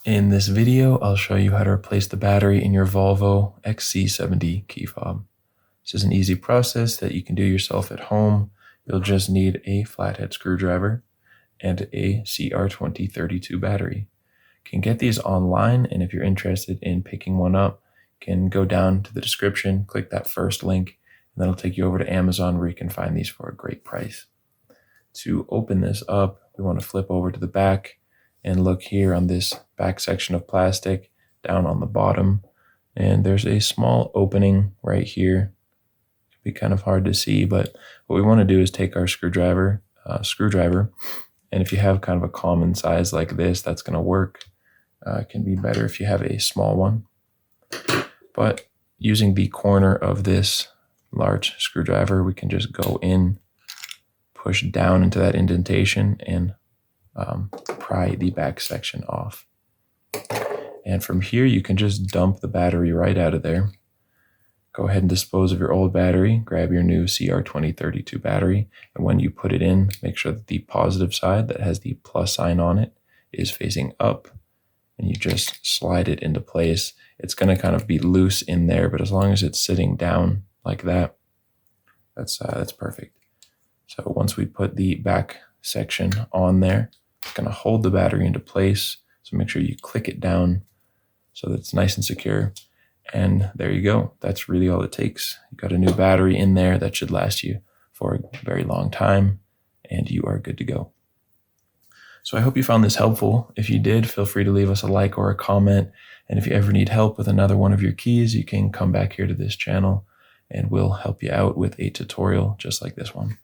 In this video, I'll show you how to replace the battery in your Volvo XC70 key fob. This is an easy process that you can do yourself at home. You'll just need a flathead screwdriver and a CR2032 battery. You can get these online, and if you're interested in picking one up, you can go down to the description, click that first link, and that'll take you over to Amazon where you can find these for a great price. To open this up, we want to flip over to the back and look here on this back section of plastic down on the bottom, and there's a small opening right here. It can be kind of hard to see, but what we want to do is take our screwdriver, and if you have kind of a common size like this, that's going to work. It can be better if you have a small one, but using the corner of this large screwdriver, we can just go in, push down into that indentation, and pry the back section off. And from here, you can just dump the battery right out of there. Go ahead and dispose of your old battery, grab your new CR2032 battery, and when you put it in, make sure that the positive side that has the plus sign on it is facing up, and you just slide it into place. It's going to kind of be loose in there, but as long as it's sitting down like that, that's perfect. So once we put the back section on there, it's going to hold the battery into place. So make sure you click it down so that it's nice and secure. And there you go. That's really all it takes. You got a new battery in there that should last you for a very long time, and you are good to go. So I hope you found this helpful. If you did, feel free to leave us a like or a comment. And if you ever need help with another one of your keys, you can come back here to this channel and we'll help you out with a tutorial just like this one.